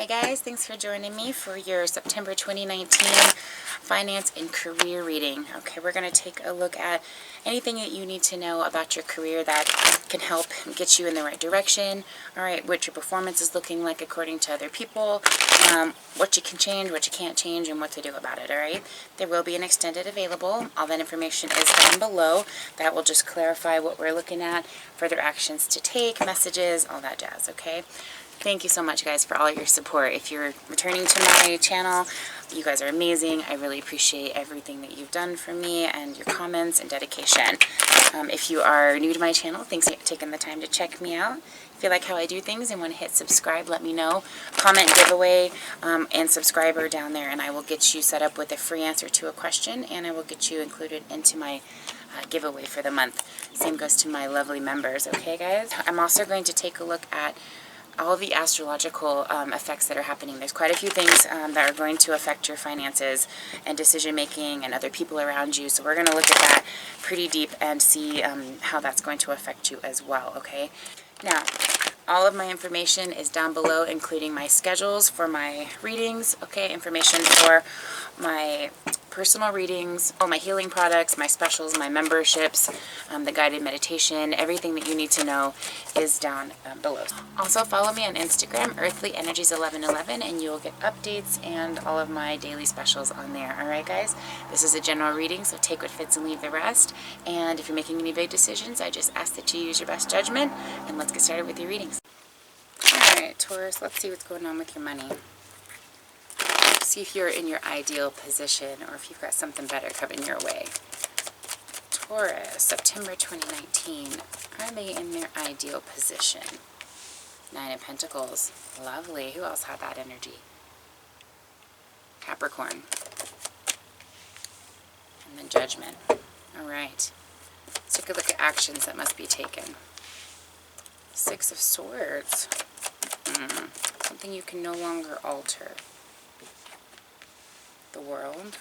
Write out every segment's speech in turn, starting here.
Hi guys, thanks for joining me for your September 2019 finance and career reading. Okay, we're going to take a look at anything that you need to know about your career that can help get you in the right direction. All right, what your performance is looking like according to other people, what you can change, what you can't change, and what to do about it. All right, there will be an extended available. All that information is down below. That will just clarify what we're looking at, further actions to take, messages, all that jazz. Okay. Thank you so much, guys, for all your support. If you're returning to my channel, you guys are amazing. I really appreciate everything that you've done for me and your comments and dedication. If you are new to my channel, thanks for taking the time to check me out. If you like how I do things and want to hit subscribe, let me know. Comment giveaway and subscriber down there, and I will get you set up with a free answer to a question, and I will get you included into my giveaway for the month. Same goes to my lovely members, okay, guys? I'm also going to take a look at all the astrological effects that are happening. There's quite a few things that are going to affect your finances and decision making and other people around you. So we're going to look at that pretty deep and see how that's going to affect you as well, okay? Now, all of my information is down below, including my schedules for my readings, okay? Information for my personal readings, all my healing products, my specials, my memberships, the guided meditation, everything that you need to know is down below. Also follow me on Instagram, earthlyenergies1111, and you'll get updates and all of my daily specials on there. Alright guys, this is a general reading, so take what fits and leave the rest. And if you're making any big decisions, I just ask that you use your best judgment, and let's get started with your readings. Alright Taurus, let's see what's going on with your money. See if you're in your ideal position or if you've got something better coming your way. Taurus, September 2019. Are they in their ideal position? 9 of Pentacles. Lovely. Who else had that energy? Capricorn. And then Judgment. Alright. Let's take a look at actions that must be taken. 6 of Swords. Something you can no longer alter. The World.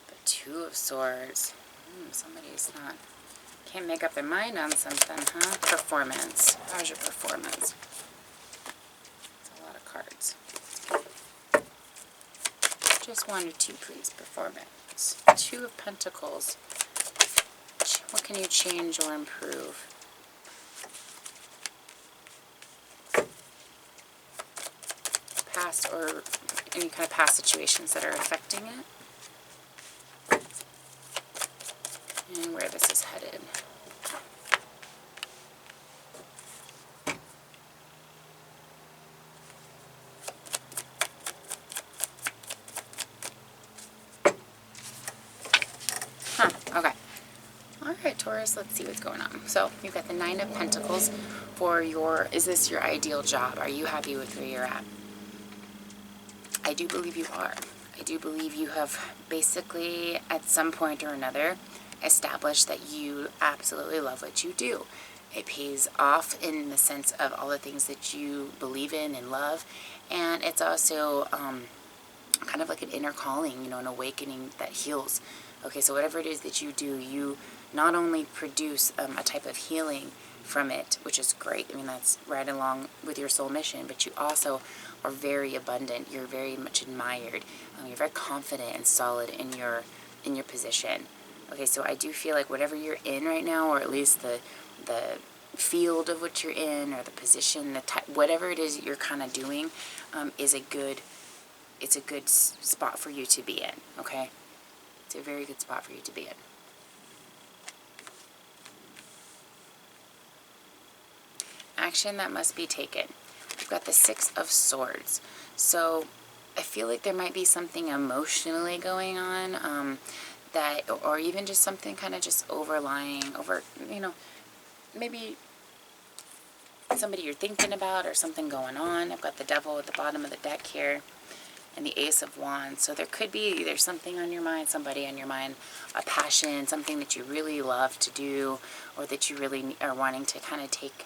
The 2 of Swords. Somebody's can't make up their mind on something, huh? Performance. How's your performance? That's a lot of cards. Just 1 or 2, please. Performance. 2 of Pentacles. What can you change or improve? Past or any kind of past situations that are affecting it, and where this is headed. Okay. Alright, Taurus, let's see what's going on. So, you've got the 9 of Pentacles for your, is this your ideal job? Are you happy with where you're at? I do believe you are. I do believe you have basically, at some point or another, established that you absolutely love what you do. It pays off in the sense of all the things that you believe in and love, and it's also kind of like an inner calling, you know, an awakening that heals. Okay, so whatever it is that you do, you not only produce a type of healing from it, which is great. I mean, that's right along with your soul mission, but you also are very abundant. You're very much admired. You're very confident and solid in your position. Okay, so I do feel like whatever you're in right now, or at least the field of what you're in, or the position, the type, whatever it is you're kind of doing, is a good. It's a good spot for you to be in. Okay, it's a very good spot for you to be in. Action that must be taken. We've got the 6 of Swords. So I feel like there might be something emotionally going on, that, or even just something kind of just overlying, you know, maybe somebody you're thinking about or something going on. I've got the Devil at the bottom of the deck here, and the Ace of Wands. So there could be either something on your mind, somebody on your mind, a passion, something that you really love to do, or that you really are wanting to kind of take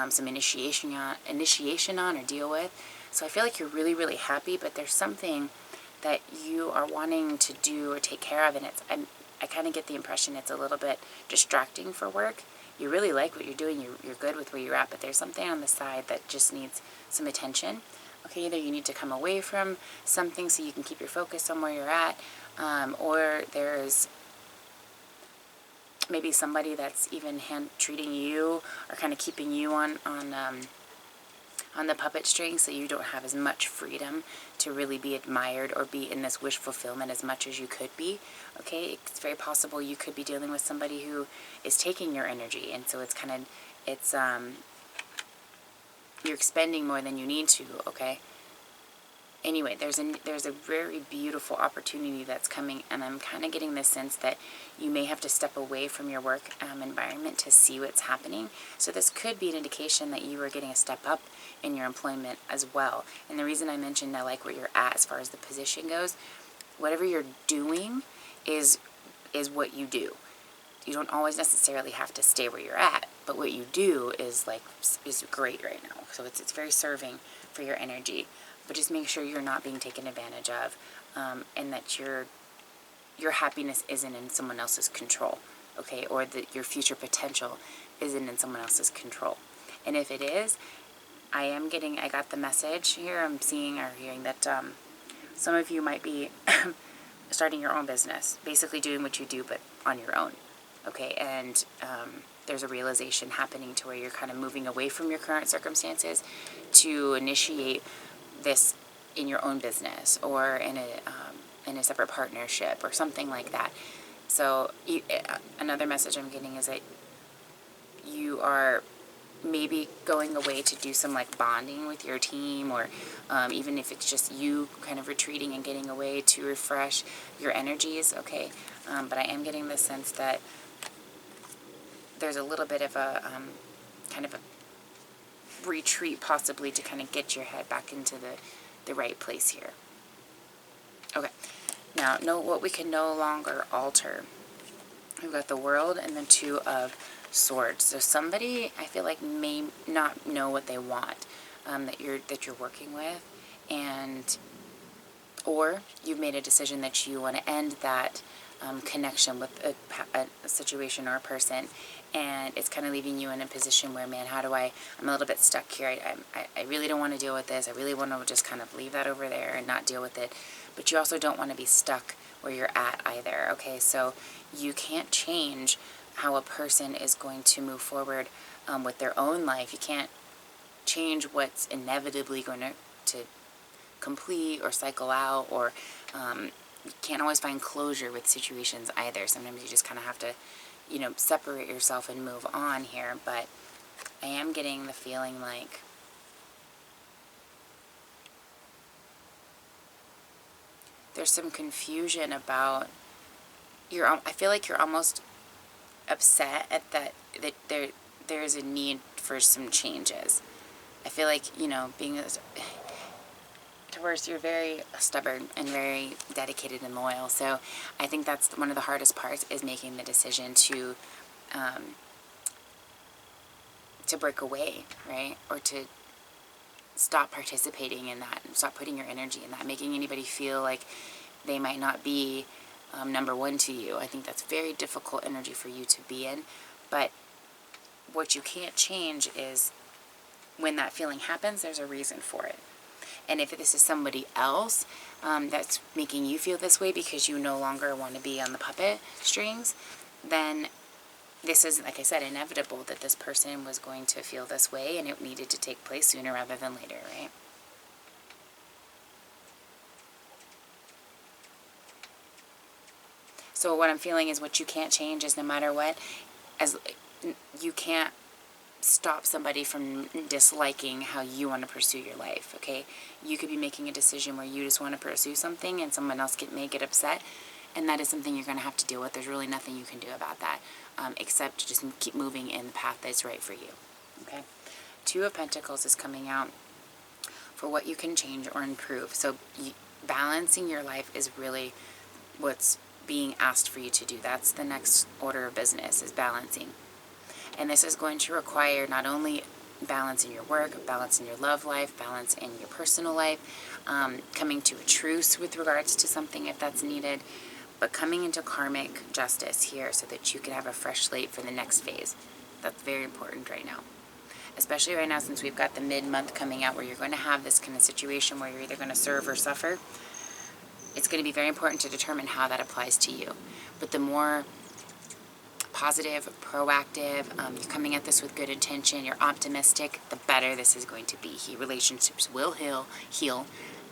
some initiation on or deal with. So I feel like you're really, really happy, but there's something that you are wanting to do or take care of, and I kind of get the impression it's a little bit distracting for work. You really like what you're doing, you're good with where you're at, but there's something on the side that just needs some attention. Okay, either you need to come away from something so you can keep your focus on where you're at, or there's maybe somebody that's even treating you or kind of keeping you on the puppet string, so you don't have as much freedom to really be admired or be in this wish fulfillment as much as you could be. Okay, it's very possible you could be dealing with somebody who is taking your energy, and so it's you're expending more than you need to. Okay. Anyway, there's a very beautiful opportunity that's coming, and I'm kind of getting this sense that you may have to step away from your work environment to see what's happening. So this could be an indication that you are getting a step up in your employment as well. And the reason I mentioned I like where you're at as far as the position goes, whatever you're doing is what you do. You don't always necessarily have to stay where you're at, but what you do is great right now. So it's very serving for your energy. But just make sure you're not being taken advantage of, and that your happiness isn't in someone else's control, okay? Or that your future potential isn't in someone else's control. And if it is, I got the message here, I'm seeing or hearing that some of you might be starting your own business, basically doing what you do, but on your own, okay? And there's a realization happening to where you're kind of moving away from your current circumstances to initiate this in your own business or in a separate partnership or something like that. So another message I'm getting is that you are maybe going away to do some like bonding with your team, or even if it's just you kind of retreating and getting away to refresh your energies, okay? But I am getting the sense that there's a little bit of a kind of a retreat possibly to kind of get your head back into the right place here. Okay, now know what we can no longer alter. We've got the World and the Two of Swords. So somebody, I feel like, may not know what they want that you're working with, and or you've made a decision that you want to end that connection with a situation or a person, and it's kind of leaving you in a position where, man, I'm a little bit stuck here. I really don't want to deal with this. I really want to just kind of leave that over there and not deal with it. But you also don't want to be stuck where you're at either, okay? So you can't change how a person is going to move forward with their own life. You can't change what's inevitably going to complete or cycle out, or you can't always find closure with situations either. Sometimes you just kind of have to, separate yourself and move on here. But I am getting the feeling like there's some confusion about I feel like you're almost upset at that there's a need for some changes. I feel like, being Taurus, you're very stubborn and very dedicated and loyal. So I think that's one of the hardest parts, is making the decision to break away, right? Or to stop participating in that and stop putting your energy in that, making anybody feel like they might not be number one to you. I think that's very difficult energy for you to be in. But what you can't change is when that feeling happens, there's a reason for it. And if this is somebody else that's making you feel this way because you no longer want to be on the puppet strings, then this is, like I said, inevitable that this person was going to feel this way, and it needed to take place sooner rather than later, right? So what I'm feeling is what you can't change is, no matter what, as you can't stop somebody from disliking how you want to pursue your life, okay? You could be making a decision where you just want to pursue something and someone else may get upset, and that is something you're going to have to deal with. There's really nothing you can do about that, except to just keep moving in the path that's right for you, okay? Two of Pentacles is coming out for what you can change or improve. So balancing your life is really what's being asked for you to do. That's the next order of business, is balancing. And this is going to require not only balance in your work, balance in your love life, balance in your personal life, coming to a truce with regards to something if that's needed, but coming into karmic justice here so that you can have a fresh slate for the next phase. That's very important right now. especially right now since we've got the mid-month coming out where you're going to have this kind of situation where you're either going to serve or suffer. It's going to be very important to determine how that applies to you. But the more positive, proactive, you're coming at this with good intention, you're optimistic, the better this is going to be. Relationships will heal.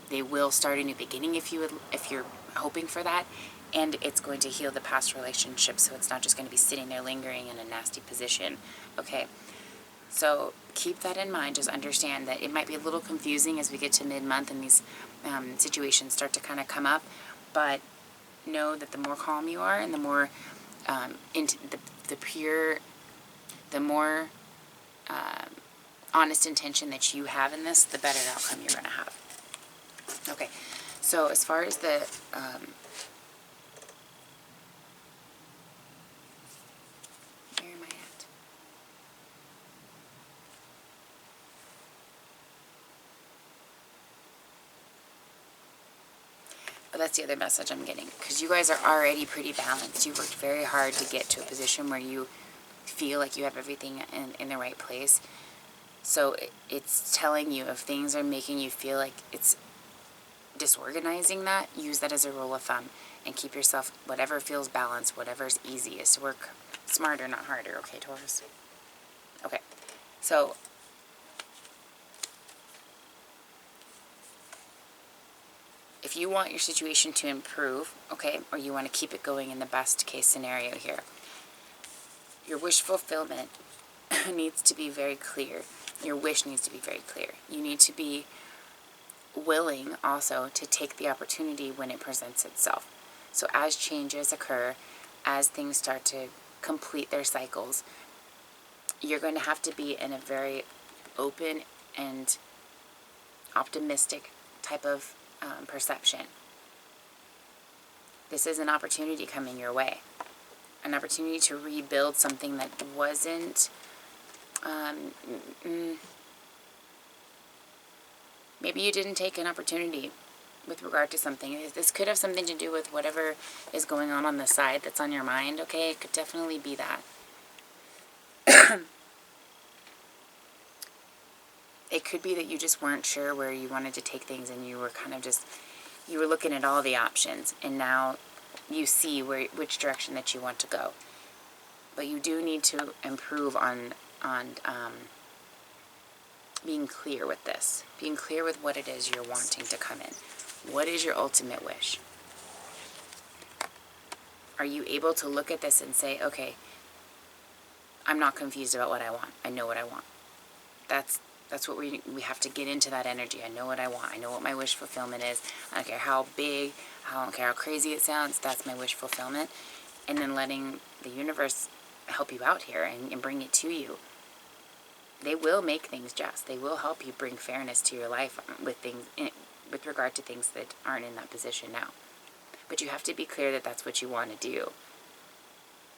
They will start a new beginning if you're hoping for that. And it's going to heal the past relationships, so it's not just going to be sitting there lingering in a nasty position. Okay, so keep that in mind. Just understand that it might be a little confusing as we get to mid-month and these situations start to kind of come up, but know that the more calm you are and the more the more honest intention that you have in this, the better outcome you're going to have. Okay, so as far as the where am I at? But that's the other message I'm getting, because you guys are already pretty balanced. You worked very hard to get to a position where you feel like you have everything in the right place. So it's telling you if things are making you feel like it's disorganizing that, use that as a rule of thumb and keep yourself, whatever feels balanced, whatever's easiest. Work smarter, not harder. Okay, Taurus? Okay, so if you want your situation to improve, okay, or you want to keep it going in the best case scenario here, your wish fulfillment needs to be very clear. Your wish needs to be very clear. You need to be willing also to take the opportunity when it presents itself. So as changes occur, as things start to complete their cycles, you're going to have to be in a very open and optimistic type of perception. This is an opportunity coming your way. An opportunity to rebuild something that wasn't maybe you didn't take an opportunity with regard to something. This could have something to do with whatever is going on the side that's on your mind, okay? It could definitely be that. It could be that you just weren't sure where you wanted to take things, and you were kind of just, you were looking at all the options, and now you see which direction that you want to go. But you do need to improve on being clear with this. Being clear with what it is you're wanting to come in. What is your ultimate wish? Are you able to look at this and say, okay, I'm not confused about what I want. I know what I want. That's what we have to get into, that energy. I know what I want. I know what my wish fulfillment is. I don't care how big, I don't care how crazy it sounds. That's my wish fulfillment. And then letting the universe help you out here and bring it to you. They will make things just. They will help you bring fairness to your life with regard to things that aren't in that position now. But you have to be clear that that's what you want to do.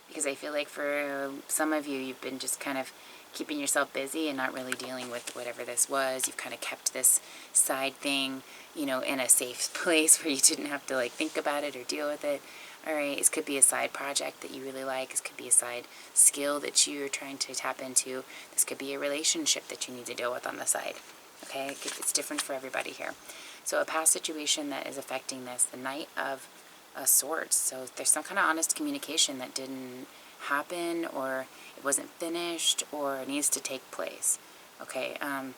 Because I feel like for some of you, you've been just kind of keeping yourself busy and not really dealing with whatever this was. You've kind of kept this side thing, in a safe place where you didn't have to think about it or deal with it. All right, this could be a side project that you really like. This could be a side skill that you're trying to tap into. This could be a relationship that you need to deal with on the side. Okay, it's different for everybody here. So a past situation that is affecting this, the Knight of Swords. So there's some kind of honest communication that didn't happen, or it wasn't finished, or it needs to take place. Okay, and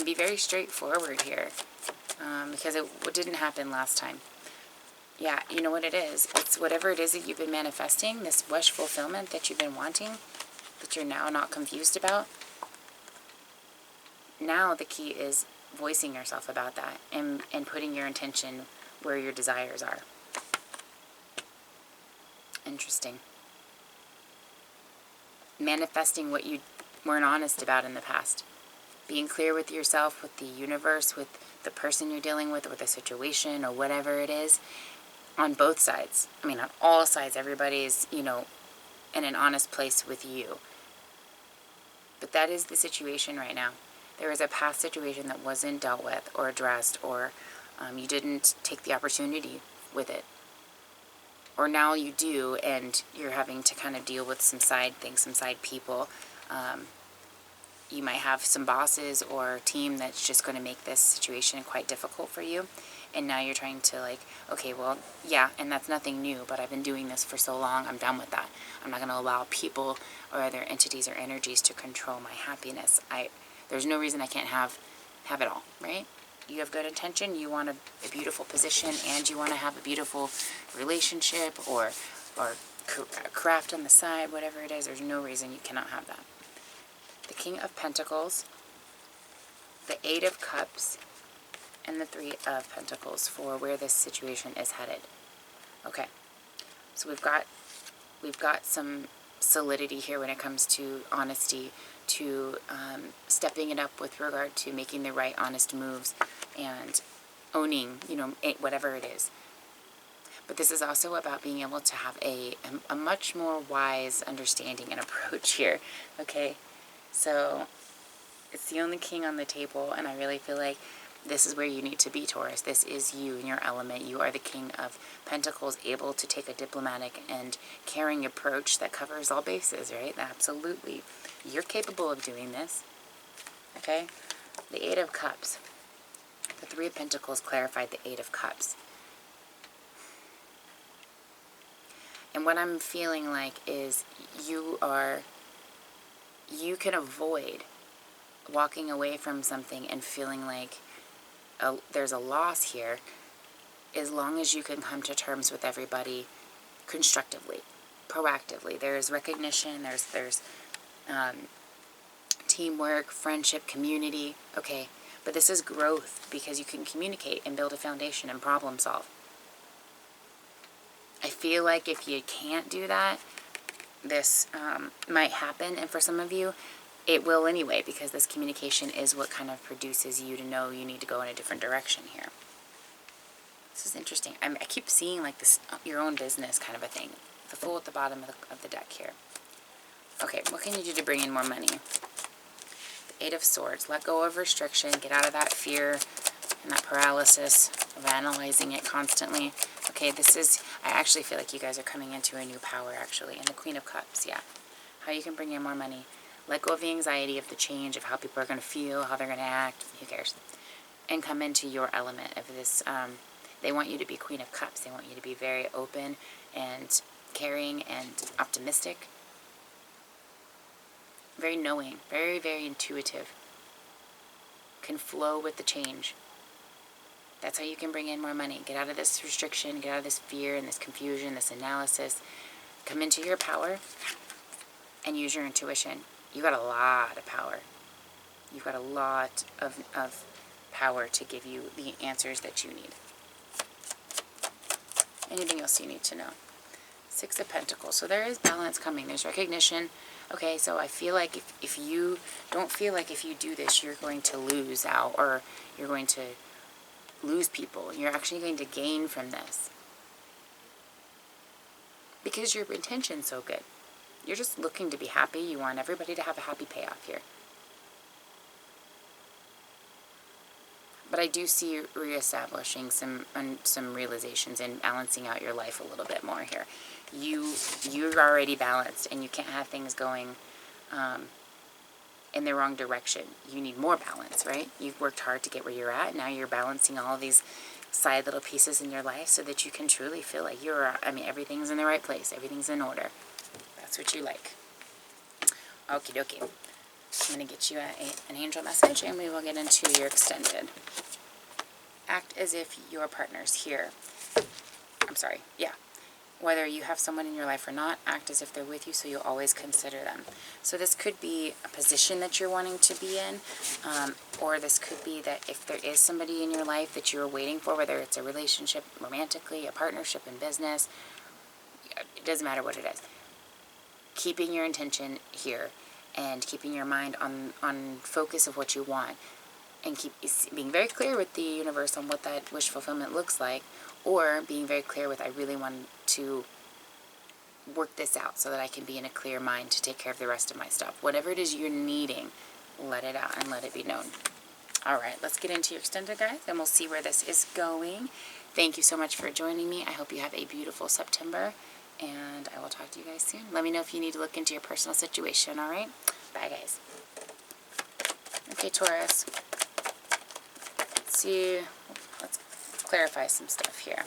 be very straightforward here, because it didn't happen last time. Yeah, you know what it is. It's whatever it is that you've been manifesting, this wish fulfillment that you've been wanting, that you're now not confused about. Now the key is voicing yourself about that and putting your intention where your desires are. Interesting. Manifesting what you weren't honest about in the past. Being clear with yourself, with the universe, with the person you're dealing with the situation or whatever it is, on both sides. I mean, on all sides, everybody's, in an honest place with you. But that is the situation right now. There is a past situation that wasn't dealt with or addressed, or you didn't take the opportunity with it. or now you do, and you're having to kind of deal with some side things, some side people. You might have some bosses or team that's just going to make this situation quite difficult for you. And now you're trying to like, okay, well, yeah, and that's nothing new, but I've been doing this for so long, I'm done with that. I'm not going to allow people or other entities or energies to control my happiness. There's no reason I can't have it all, right? You have good intention, you want a beautiful position, and you want to have a beautiful relationship or craft on the side, whatever it is. There's no reason you cannot have that. The King of Pentacles, the Eight of Cups, and the Three of Pentacles for where this situation is headed. Okay, so we've got some solidity here when it comes to honesty, to stepping it up with regard to making the right honest moves and owning, whatever it is. But this is also about being able to have a much more wise understanding and approach here, okay? So it's the only king on the table, and I really feel like this is where you need to be, Taurus. This is you in your element. You are the King of Pentacles, able to take a diplomatic and caring approach that covers all bases, right? Absolutely. You're capable of doing this, okay? The Eight of Cups. The Three of Pentacles clarified the Eight of Cups. And what I'm feeling like is you can avoid walking away from something and feeling like there's a loss here, as long as you can come to terms with everybody constructively, proactively. There's recognition, there's teamwork, friendship, community, okay? But this is growth because you can communicate and build a foundation and problem solve. I feel like if you can't do that, this might happen, and for some of you, it will anyway, because this communication is what kind of produces you to know you need to go in a different direction here. This is interesting. I keep seeing like this, your own business kind of a thing. The Fool at the bottom of the deck here. Okay, what can you do to bring in more money? The Eight of Swords. Let go of restriction. Get out of that fear and that paralysis of analyzing it constantly. Okay, I actually feel like you guys are coming into a new power, actually. And the Queen of Cups, yeah. How you can bring in more money. Let go of the anxiety of the change, of how people are going to feel, how they're going to act. Who cares? And come into your element of this. They want you to be Queen of Cups. They want you to be very open and caring and optimistic. Very knowing. Very, very intuitive. Can flow with the change. That's how you can bring in more money. Get out of this restriction. Get out of this fear and this confusion, this analysis. Come into your power and use your intuition. You got a lot of power. You've got a lot of power to give you the answers that you need. Anything else you need to know? Six of Pentacles. So there is balance coming. There's recognition. Okay, so I feel like if you don't feel like if you do this, you're going to lose out or you're going to lose people. You're actually going to gain from this. Because your intention's so good. You're just looking to be happy. You want everybody to have a happy payoff here. But I do see you reestablishing some realizations and balancing out your life a little bit more here. You're already balanced, and you can't have things going in the wrong direction. You need more balance, right? You've worked hard to get where you're at. Now you're balancing all these side little pieces in your life so that you can truly feel like everything's in the right place. Everything's in order. That's what you like. Okie dokie. I'm going to get you an angel message, and we will get into your extended. Act as if your partner's here. I'm sorry. Yeah. Whether you have someone in your life or not, act as if they're with you, so you'll always consider them. So this could be a position that you're wanting to be in, or this could be that if there is somebody in your life that you're waiting for, whether it's a relationship romantically, a partnership in business, it doesn't matter what it is. Keeping your intention here and keeping your mind on focus of what you want, and keep being very clear with the universe on what that wish fulfillment looks like, or being very clear with, I really want to work this out so that I can be in a clear mind to take care of the rest of my stuff. Whatever it is you're needing, let it out and let it be known. All right, let's get into your extended, guys, and we'll see where this is going. Thank you so much for joining me. I hope you have a beautiful September, and I will talk to you guys soon. Let me know if you need to look into your personal situation, all right? Bye, guys. Okay, Taurus. Let's see. Let's clarify some stuff here.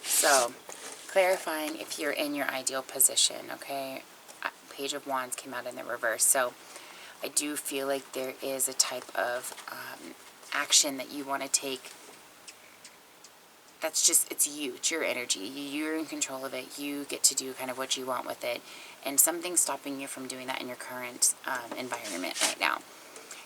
So, clarifying if you're in your ideal position, okay? Page of Wands came out in the reverse. So, I do feel like there is a type of action that you want to take. That's just, it's you. It's your energy. You're in control of it. You get to do kind of what you want with it. And something's stopping you from doing that in your current environment right now.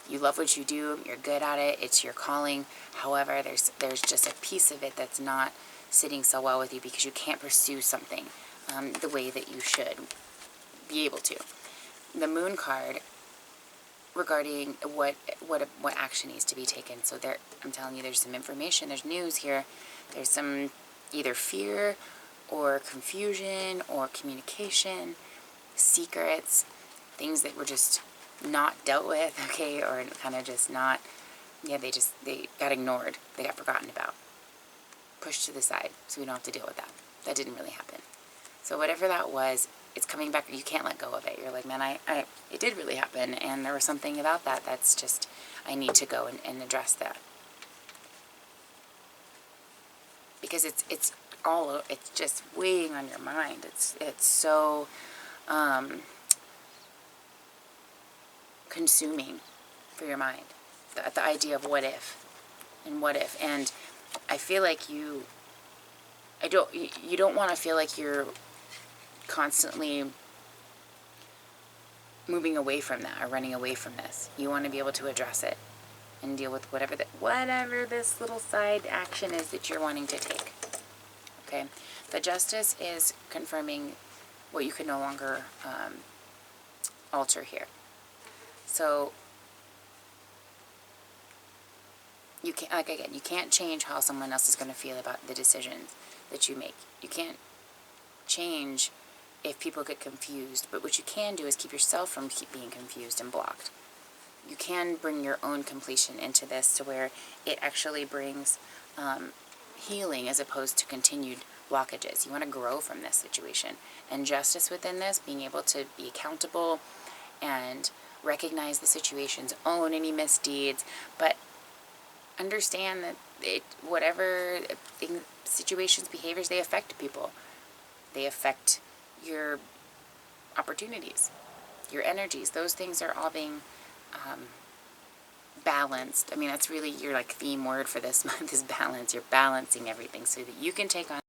You love what you do. You're good at it. It's your calling. However, there's just a piece of it that's not sitting so well with you because you can't pursue something the way that you should be able to. The Moon card regarding what action needs to be taken. So there, I'm telling you, there's some information, there's news here. There's some either fear or confusion or communication, secrets, things that were just not dealt with, okay, or kind of just not, yeah, they got ignored, they got forgotten about, pushed to the side, so we don't have to deal with that. That didn't really happen. So whatever that was, it's coming back. You can't let go of it. You're like, man, it did really happen, and there was something about that that's just, I need to go and address that. Because it's just weighing on your mind. It's so consuming for your mind. The idea of what if, and I feel like you don't want to feel like you're constantly moving away from that or running away from this. You want to be able to address it and deal with whatever this little side action is that you're wanting to take. Okay? The Justice is confirming what you can no longer alter here. So you can't, like again, you can't change how someone else is going to feel about the decisions that you make. You can't change if people get confused, but what you can do is keep yourself from being confused and blocked. You can bring your own completion into this to where it actually brings healing as opposed to continued blockages. You want to grow from this situation. And justice within this, being able to be accountable and recognize the situations, own any misdeeds, but understand that whatever situations, behaviors, they affect people. They affect your opportunities, your energies. Those things are all being balanced. I mean, that's really your like theme word for this month is balance. You're balancing everything so that you can take on